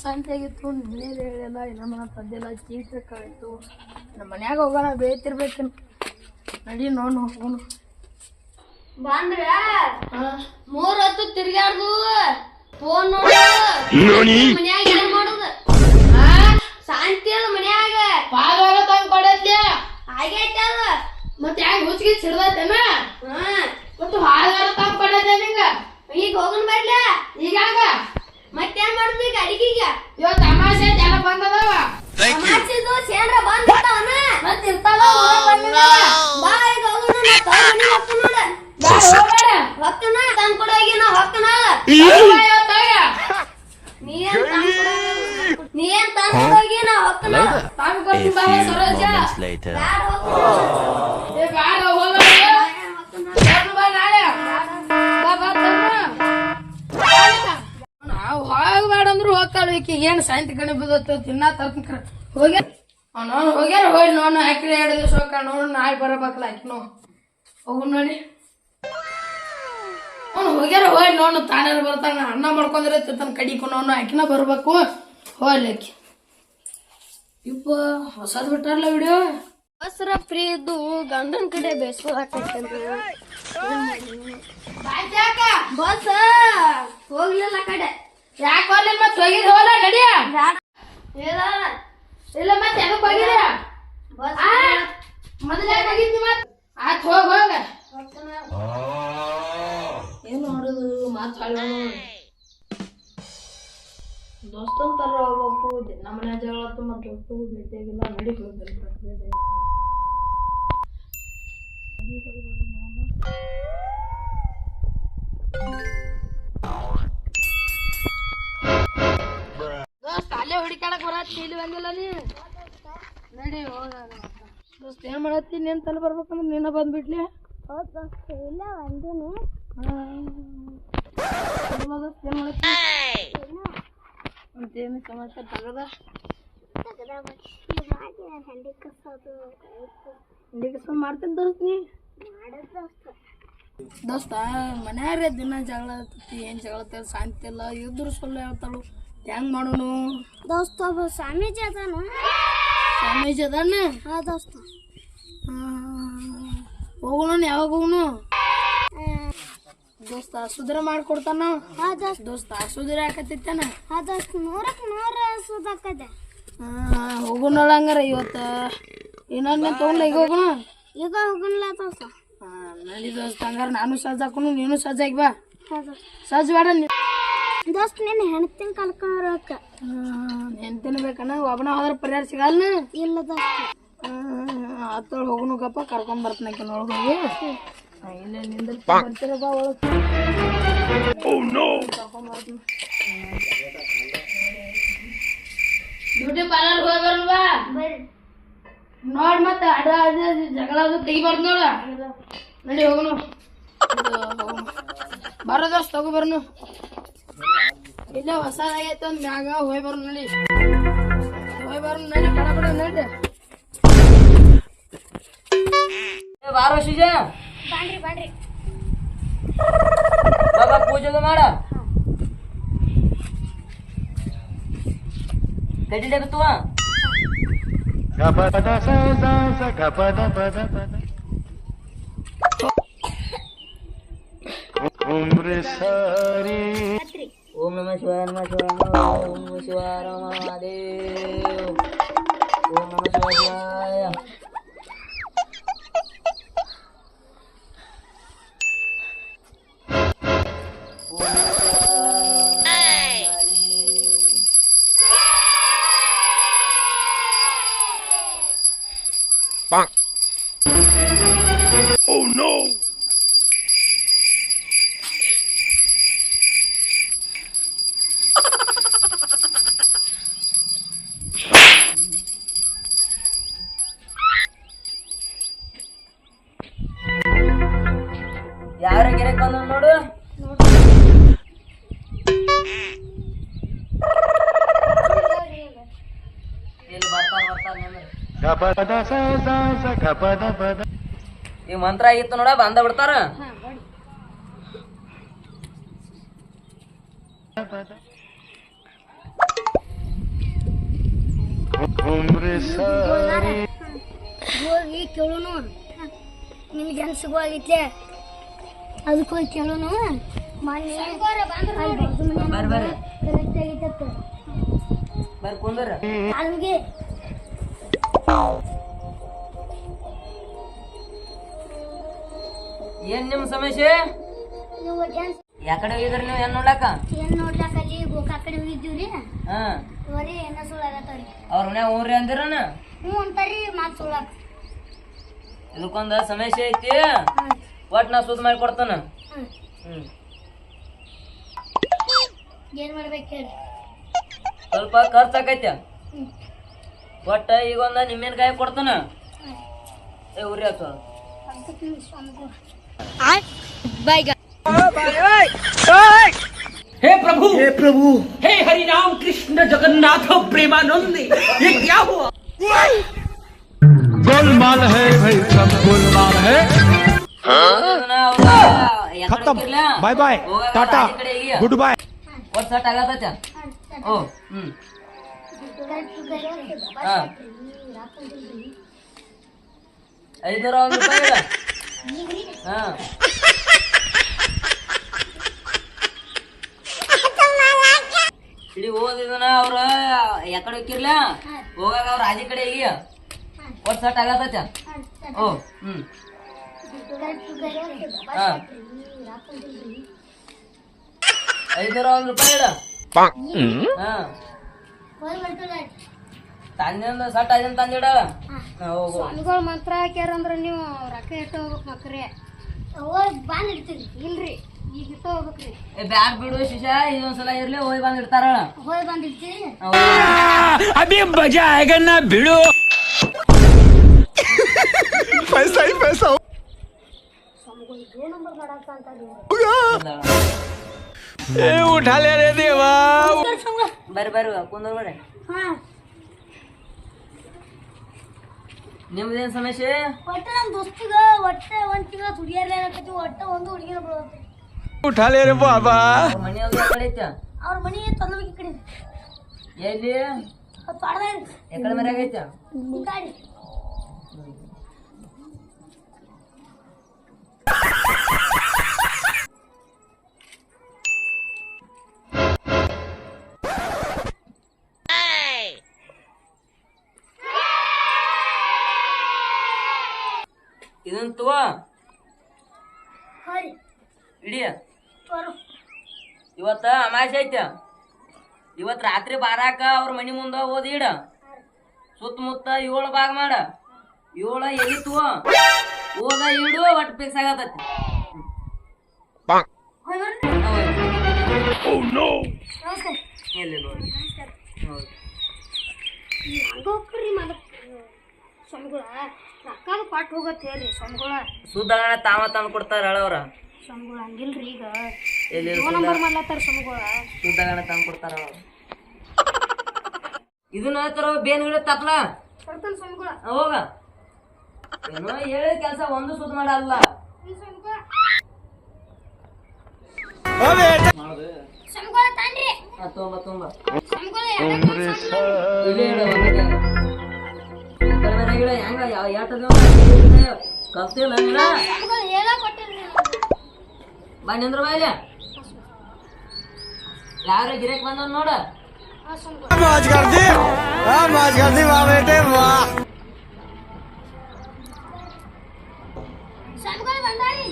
ಶಾಂತಿ ಆಗಿತ್ತು. ಮನೇಲಿ ಹೇಳಿಲ್ಲ, ಇಲ್ಲ ಮನ ತದ್ದಿಲ್ಲ, ಚೀಕಾಯ್ತು. ನಮ್ಮ ಮನ್ಯಾಗ ಹೋಗೋಣ ಬೇಯ್ತಿರ್ಬೇಕು. ನಡಿ ನೋಡು ಹೋಗೋಣ. ಬಂದ್ರ 3 ಹೊತ್ತು ತಿರ್ಗಾಡ್ದು ಫೋನ್ ನೋಡು. ಮನ್ಯಾಗ ಏನ್ ಮಾಡುದು? ಶಾಂತಿ ಅದ ಮನ್ಯಾಗ. ಪಾದಾಗ ತಂಗ್ ಕೊಡತ್ಲೆ ಆಗೈತೆ ಅದ. ಮತ್ತೆ ಯಾಕೆ ಹುಚ್ಚಿಗೆ ಸಿಡ್ದೈತೇನ? ಮತ್ತು ಹಾಗಾರ ತಂಗ್ ಕೊಡತ್ತೆ ನಿಂಗ. ಈಗ ಹೋಗೋಣ ಬರ್ಲ. ಈಗಾಗ ಮತ್ತೇನ್ ಮಾಡುದು ಈಗ ಅಡಿಗೆಗೆ? ಇವತ್ತು ಅಮಾಸೆ ಎಲ್ಲ ಬಂದದವ. ಅಮಾಸಿದು ಸೇನ್ರ ಬಂದಿರ್ತಾವನ. ಮತ್ತೆ ಇರ್ತಾವ ಬಾ ಈಗ ಹೋಗೋಣ. ಹೋಗ್ತಾನ ಹೋಗ್ತಾನ ತಂದ್ ಕೊಡೋಗಿ ನಾ ಹೋಗ್ತಾನ. ನೀ ಏನ್ ತಂದ್ ಕೊಡೋಗಿ ನಾ ಹೋಗ್ತಾನ. ಹೋಗ್ಬೇಡ ಅಂದ್ರು ಹೋಗ್ತಾಳ. ಈಕಿ ಏನ್ ಶಾಂತಿ ಕಣಿ ಬಿದ್ದತ್ತ ತಿನ್ನ ತರ್ಕ ಹೋಗ್ಯಾರ. ಅವ್ನು ಹೋಗ್ಯಾರ. ಹೋಗಿ ನೋಡು ಹಾಕಿರಿ 2 ದಿವಸ ಹೋಗ್ಕ ನೋಡು. ನಾಳೆ ಬರಬೇಕಲ್ಲ ಆಕಿ ನೋ ಹೋಗು ನೋಡಿ. ಅವ್ನು ಹೋಗ್ಯಾರ. ಹೋಗಿ ನೋಡು ತಾನೇ ಬರ್ತಾನ. ಅನ್ನ ಮಾಡ್ಕೊಂಡ್ರೆ ತನ್ನ ಕಡಿಕೊಂಡು ಅವನು ಆಕಿನ ಬರ್ಬೇಕು. ಹೋಗ್ಲಿಕ್ಕೆ ಇಪ್ಪ ಹೊಸದ್ ಬಿಟ್ಟಾರಲ್ಲ ವಿಡಿಯೋ. ಬಸ್ರ ಫ್ರೀ ಇದ್ದು ಗಂಡನ ಕಡೆ ಬೇಸ್ಕೊಳಕೈತೆ. ಬಸ್ ಹೋಗ್ಲಿಲ್ಲ ಕಡೆ. ಯಾಕೆ ಹೋಗ್ಲಿಲ್ಲ? ಮತ್ತೆ ಹೋಗಿದ್ ಹೋಗಲ್ಲ ನಡಿಯ. ಇಲ್ಲ ಮತ್ತೆ ಎದಕ್ ಹೋಗಿದ್ಯಾ? ಮೊದಲ ಯಾಕೆ ಹೋಗಿದ್ನಿ? ಮತ್ ಆಯ್ತು ಹೋಗ. ಏನ್ ನೋಡುದು ಮಾತಾಡ ದೋಸ್ತಂತಾರ ಹೋಗ್ಬೇಕು. ದಿನ ಮನೆ ಜಗಳ ಮತ್ತೆ ದೋಸ್ತು ಭೇಟಿಯಾಗಿಲ್ಲ. ನಡಿ ಹೋಗ್ಬೇಕು. ದೋಸ್ತ ಅಲ್ಲೇ ಹುಡುಕಾಡಕ್ ಬರತ್ತಿ. ಇಲ್ಲಿ ಬಂದಿಲ್ಲ ನೀ. ನಡಿ ಹೋಗ. ದೋಸ್ತ ಏನ್ ಮಾಡತ್ತಿ? ನೀನ್ ತಲೆ ಬರ್ಬೇಕಂದ್ರೆ ನೀನ ಬಂದ್ಬಿಟ್ಲಿ. ಇಲ್ಲ ಒಂದಿನಿ ಮತ್ತೇನು ಸಮಾಚಾರ? ತಗದ ಹೆಂಡಿ ಕಸೋದು ಮಾಡ್ತೀನಿ ದೋಸ್ತ. ನೀ ದೋಸ್ತ ಮನ್ಯಾರ ದಿನ ಜಗಳ ಆತತಿ. ಏನ್ ಜಗಳ ಶಾಂತಿ ಇಲ್ಲ. ಇದ್ರು ಸುಳ್ಳು ಹೇಳ್ತಾಳು. ಹೆಂಗ್ ಮಾಡೋನು? ದೋಸ್ತ ಒಬ್ಬ ಸ್ವಾಮೀಜಿ ಅದಾನ. ಸ್ವಾಮೀಜಿ ಅದಾನ? ಹಾ ದೋಸ್ತ. ಹೋಗೋಣ. ಯಾವಾಗ ಹೋಗೋನು? ದೋಸ್ತ ಸುಧಾರ ಮಾಡ್ಕೊಡ್ತಾನ. ಹಾ ದೋಸ್ತ. ದೋಸ್ತ ಸುಧಾರ ಹಾಕತ್ತಿತ್ತಾನ. ಹಾ ದೋಸ್ತ 100 ಸುಧಾಕದೆ. ಹೋಗೋಣ ಹಂಗಾರ. ಇವತ್ತು ಇನ್ನೊಂದು ತಗೊಂಡ ಈಗ ಹೋಗೋಣ. ಈಗ ಹೋಗೋಣ ದೋಸ್ತ. ನಡಿ ದೋಸ್ತ. ಹಂಗಾರ ನಾನು ಸಜ್ಜ ಹಾಕೋನು, ನೀನು ಸಜ್ಜಾಗಿ ಬಾ. ಸಜ್ಜ ಬೇಡ ದೋಸ್ತ. ನೀನು ಹೆಣ್ತಿನ ಕಲ್ಕೊಂಡ್ರಕ್ಕ. ಹೆಣ್ತಿನ ಬೇಕಣ್ಣ. ಒಬ್ಬನ ಹೋದ್ರ ಪರಿಹಾರ ಸಿಗಲ್ಲ. ಇಲ್ಲ ದೋಸ್ತ. ಆತೊಳಗೆ ಹೋಗುನು ಗಪ್ಪ. ಕರ್ಕೊಂಡ್ ಬರ್ತನಕ್ಕೆ ನೋಡ್ ಹೋಗಿ. ಇಲ್ಲ ನಿಂದ ಬರ್ತೀರ ಬಾ ಒಳಗೆ. ಬ್ಯೂಟಿ ಪಾರ್ಲರ್ ಹೋಗಿ ಬರಲ್ವಾ? ನೋಡ್ ಮತ್ತೆ ಅಡ ಜಗಳ ಅದು ತೆಗಿಬಾರ್ದು ನೋಡ. ನಡಿ ಹೋಗುನು. ಬರೋ ದೋಸ್ತ ತಗೋ ಬರ್ನು. ಇಲ್ಲ ಹೊಸದಾಗೈತೆ ಅಂದ್ ಮ್ಯಾಗ ಹೋಗಿ ಬರ್ನು. ನಡಿ ಹೋಗಿ ಬರ್ನು. ನಡಿ ಬಡ ಬಡ ನಡಿ. ಬಾರೋ ಶಿಜ. ಬಾಂಡ್ರಿ ಬಾಬಾ ಪೂಜೆ ಮಾಡ. ಕಟ್ಟಿಲೆ ಬತ್ತುವ. ಓಂ ನಮಃ ಶಿವಾಯ. ನಮಃ ಶಿವಾಯ. ಓಂ ನಮಃ ಶಿವಾಯ. ರಾಮ ಮಹಾದೇವ್. ಓಂ ನಮಃ ಶಿವಾಯ. Oh no! ಯಾರ ಗಿರಕ್ ಬಂದ ನೋಡು. ಈ ಮಂತ್ರ ಆಗಿತ್ತು ನೋಡ. ಬಂದ ಬಿಡ್ತಾರ. ಹೋಗಿ ಕೇಳೋನು ನಿಮ್ಗೆ ಹೆಂಗ್ ಸಿಗುವಾಗಿತ್ಲೆ ಅದಕ್ಕೆ ಹೋಗಿ ಕೇಳೋನು ಮೊನ್ನೆ ಬರ್ರಿ ಕರೆಕ್ಟ್ ಆಗಿತ್ತ ಬರ್ರಿ ಕುಂದ್ರ ಅಲ್ಲಿಗೆ ಏನ್ ನಿಮ್ ಸಮಸ್ಯೆ ನೀವು ಯಾಕಡೆ ಹೋಗಿದ್ರಿ ನೀವು ಏನ್ ನೋಡ್ಲಾಕ ಏನ್ ನೋಡ್ಲಾಕ ಅಲ್ಲಿ ಗೋಕಾ ಕಡೆ ಹೋಗಿದ್ದೀವ್ರಿ ಹಾ ಬರೀ ಏನ ಸುಳ್ಳಾಗತ್ತವ್ರಿ ಅವ್ರ ಮನ್ಯಾಗ ಊರ್ರಿ ಅಂದಿರನ ಹ್ಞೂ ಅಂತಾರಿ ಮಾತು ಸುಳ್ಳಾಕ ಇದಕ್ಕೊಂದ ಸಮಸ್ಯೆ ಐತಿ ಒಟ್ ನಾ ಸುದ್ ಮಾಡಿ ಕೊಡ್ತಾನ ಹ್ಮ್ ಏನ್ ಮಾಡ್ಬೇಕು ಹೇಳಿ ಸ್ವಲ್ಪ ಖರ್ಚ್ ಆಕೈತಿ ಒಟ್ಟ ಈಗ ಒಂದ ನಿಮ್ಮೇನ್ಕಾಯಿ ಕೊಡ್ತಾನ ಏ ಉರಿ ಆತ हे प्रभु हे हरि राम कृष्ण जगन्नाथ प्रेमानंद ये क्या हुआ गोलमाल है भाई सब गोलमाल है खत्म bye bye tata good bye ಒಟ್ ಸಟ್ ಆಗತ್ತ ಓ ಹ್ಮ್ ಹಾ 500 ರೂಪಾಯಿ ಹಾ ಇಡೀ ಓದಿದನ ಅವ್ರ ಯಾಕಡೆ ಹೋಗಿರ್ಲ ಹೋಗಾಗ ಅವ್ರ ಆದಿ ಕಡೆ ಈಗ ಒಟ್ ಸಟ್ ಆಗತ್ತ ಓ ಹ್ಮ್ ಹಾ 500 ರೂಪಾಯಿ ಇಡ ಹಾ ತಂದಿಂದ ಸಟ್ ಆಯ್ತು ತಂದಿಡ ಹೋಗು ಸ್ವಾಮಿಗಳು ಮಂತ್ರ ಹಾಕ್ಯಾರಂದ್ರ ನೀವು ರೊಕ್ಕ ಇಟ್ಟು ಹೋಗ್ಬೇಕು ಮಕ್ರಿ ಹೋಗಿ ಬಾಂದ್ ಇಡ್ತೀರಿ ಇಲ್ರಿ ಈಗ ಇಟ್ಟು ಹೋಗ್ಬೇಕ್ರಿ ಬ್ಯಾಗ್ ಬಿಡು ಶಿಶಾ ಇದೊಂದ್ಸಲ ಇರ್ಲಿ ಹೋಗಿ ಬಂದ್ ಇಡ್ತಾರ ಹೋಗಿ ಬಂದ್ ಇಡ್ತೀರಿ अभी मजा आएगा ना भिड़ो पैसा ही पैसा उठा ले रे देवा ಬರ್ರಿ ಬರ್ರಿ ಕುಂದ್ರ ಬರ್ರಿ ಹಾ ನಿಮ್ದೇನ್ ಸಮಸ್ಯೆ ಒಟ್ಟ ನಮ್ಮ ದೋಸ್ತಿಗ ಒಟ್ಟ ಒಂದ್ ತಿಂಗಳ ಹುಡುಗಿಯರ್ಲೆ ಆಗತ್ತಿ ಒಟ್ಟ ಒಂದು ಹುಡುಗಿನ ಬರುತ್ತೆ उठा ले रे बाबा ಅವ್ರ ಮನಿ ಅವ್ರ ಕಡೆ ಐತ ಅವ್ರ ಮನಿ ತೊಲಗಿ ಕಡೆ ಎಲ್ಲಿ ಅದು ಪಾಡ್ದಾರಿ ಎಕಡೆ ಮರ್ಯಾಗ ಐತ ಈ ಗಾಡಿ ಇದನ್ ತಗೋ ಹರಿ ಇಡಿ ತೋರು ಇವತ್ತ ಅಮಾಸೆ ಐತ ಇವತ್ ರಾತ್ರಿ ಬಾರಾಕ ಅವ್ರ ಮನಿ ಮುಂದ ಓದಿ ಇಡ ಸುತ್ತಮುತ್ತ 7 ಭಾಗ ಮಾಡ 7 ಎಲಿ ತಗೋ ಓದ ಇಡು ಒಟ್ಟು ಫಿಕ್ಸ್ ಆಗತೈತಿ ಹೋಯ್ ಬರ್ರಿ ನಮಸ್ಕಾರ ಎಲ್ಲಿ ನೋಡಿ ಹೌದು ಹಂಗ ಹೋಗ್ರಿ ಮಗ ಸ್ವಾಮಿಗಳ ರೊಕ್ಕದ ಪಾಟ್ ಹೋಗತ್ತೆ ಹೇಳ್ರಿ ಸ್ವಾಮಿಗಳ ಸುದ್ದಗಣ ತಾವ ತಂದು ಕೊಡ್ತಾರ ಹೇಳವ್ರ ಸ್ವಾಮಿಗಳ ಹಂಗಿಲ್ರಿ ಈಗ ಎಲ್ಲಿ ನಂಬರ್ ಮಾಡ್ಲತ್ತಾರ ಸ್ವಾಮಿಗಳ ಸುದ್ದಗಣ ತಂದು ಕೊಡ್ತಾರ ಅವ್ರು ಇದನ್ನ ತರ ಬೇನ್ ಗಿಡ ತಪ್ಲ ಕೊಡ್ತಾನ ಸ್ವಾಮಿಗಳ ಹೋಗ ಏನೋ ಹೇಳಿದ ಕೆಲಸ ಒಂದು ಸುದ್ದ ಮಾಡಲ್ಲ ಸ್ವಾಮಿಗಳ ಸ್ವಾಮಿಗಳ ತಾನ್ರಿ ತುಂಬ ತುಂಬ ಸ್ವಾಮಿಗಳ ಇಲ್ಲೇ ಇಡು ಒಂದಕ್ಕೆ. ಈ ಕಡೆ ಬೇರೆ ಗಿಡ ಹೆಂಗ ಕಲ್ತಿಲ್ಲ ನೀನ ಸ್ವಾಮಿಗಳ ಹೇಳ ಕೊಟ್ಟಿಲ್ರಿ ಬಾ ನಿಂದ್ರ ಬಾ ಇಲ್ಲಿ ಯಾರ ಗಿರಕ್ ಬಂದ ನೋಡ ಹಾ ಸ್ವಾಮಿಗಳ मौज कर दी वाह बेटे वाह ಸ್ವಾಮಿಗಳ ಬಂದಾರಿ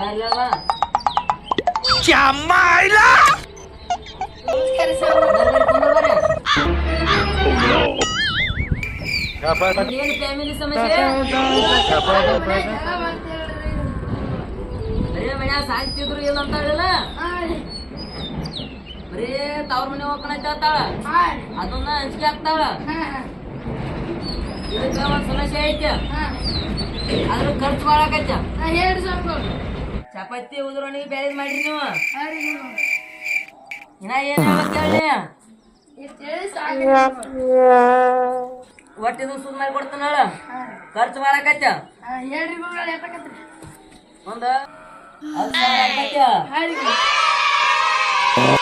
ಬರ್ಲ ಬಾ क्या माइला ಏನು ಫ್ಯಾಮಿಲಿ ಸಮಸ್ಯೆ ಬರೀ ಮನ್ಯಾಗ ಸಾಯ್ತಿದ್ರು ಇಲ್ಲ ಅಂತ ಹೇಳಿಲ್ಲ ಬರೀ ತವ್ರ ಮನೆ ಹೋಗ್ಕೊಂಡ್ ಹೇಳ್ತಾಳ ಅದನ್ನ ಹಂಚಿಕೆ ಹಾಕ್ತಾಳ ಇದಕ್ಕ ಒಂದ್ ಸಮಸ್ಯೆ ಐತಿ ಅದ್ರ ಖರ್ಚು ಮಾಡಾಕೈತ ಹೇಳ್ರಿ ಸ್ವಾಮಿಗಳು ಚಪಾತಿ ಉದ್ರೋಣಿಗೆ ಬ್ಯಾರೇಜ್ ಮಾಡ್ರಿ ನೀವು ಇನ್ನ ಏನ್ ಹೇಳ್ಬೇಕು ಹೇಳಿ ಇಷ್ಟ್ ಹೇಳಿ ಸಾಕು ಒಟ್ಟಿದು ಸುದ್ ಮಾಡಿ ಕೊಡ್ತಾನ ಖರ್ಚು ಮಾಡಾಕೈತ ಹೇಳ್ರಿ ಗುರುಗಳ ಎತ್ತಕತ್ರಿ ಒಂದ 10,000 ಆಕೈತ ಹಾರಿ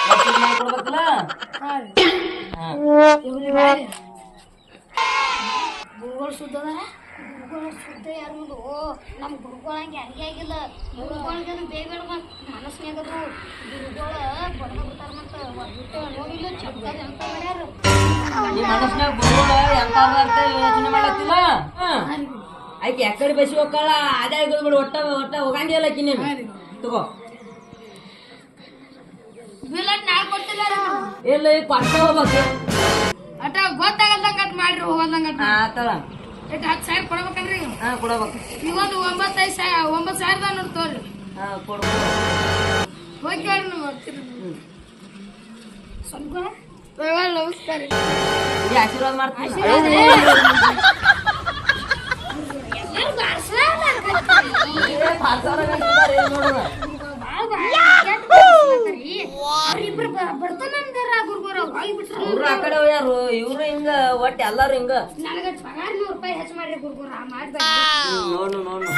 ಖರ್ಚು ಮಾಡಿ ಕೊಡ್ಬೇಕಲ್ಲ ಹಾರಿ ಹಾ ಇವ್ರಿ ಬಾರಿ ಶುದ್ಧ ಅದಾರ ಗುರುಗಳು ಶುದ್ಧ ಯಾರು ನಮ್ಮ ಗುರುಗಳಂಗೆ ಯಾರಿಗೆ ಆಗಿಲ್ಲ ಗುರುಗಳಿಗೆ ಬೇಗ ಮನಸ್ಸಿನಾಗದು ಗುರುಗಳ ಬಡ್ದ ಬಿಡ್ತಾರ ಮತ್ತೆ ಹೊರಬಿಟ್ಟು ನೋಡಿಲ್ಲ ಚಪ್ಪದ ಅಂತ ಮಾಡ್ಯಾರ ಈ ಮನಸ್ನಾಗ ಗುರುಗಳು ಎಂತ ಯೋಚನೆ ಮಾಡತ್ತಿಲ್ಲ ಆಯ್ಕೆ ಎಕಡೆ ಬಸಿ ಹೋಗ್ಕಳ ಅದೇ ಆಗೋದು ಬಿಡು ಒಟ್ಟ ಹೋಗಂಗಿಲ್ಲ ಆಕಿ ನೀನು ತಗೋ ಬಿಲ್ ನಾ ಕೊಟ್ಟಿಲ್ಲ ಇಲ್ಲ ಈಗ ಕೊಟ್ಟ ಹೋಗ್ಬೇಕು ಅಟ ಗೊತ್ತಾಗಲ್ದಂಗ ಮಾಡ್ರಿ ಹೋಗಲ್ದಂಗ ಆತಳ 10,000 ಕೊಡ್ಬೇಕಲ್ರಿ ಹಾ ಕೊಡಬೇಕು ಇವತ್ತು 9,000 ನೋಡ್ತವ್ರಿ ಹಾ ಕೊಡ್ಬೇಕು ಹೋಗಿ ನೋಡ್ತೀರಿ ಸ್ವಲ್ಪ ನಮಸ್ಕಾರ ಈ ಆಶೀರ್ವಾದ ಮಾಡ್ತೀನಿ ಅವ್ರು ಆ ಕಡೆ ಯಾರು ಇವ್ರು ಹಿಂಗ ಒಟ್ಟು ಎಲ್ಲಾರು ಹಿಂಗ ನನಗೆ 1,000 ರೂಪಾಯಿ ಹೆಚ್ಚು ಮಾಡ್ರಿ ಗುರುಗುರ ಮಾಡ್ಬೇಡ ನೋಡು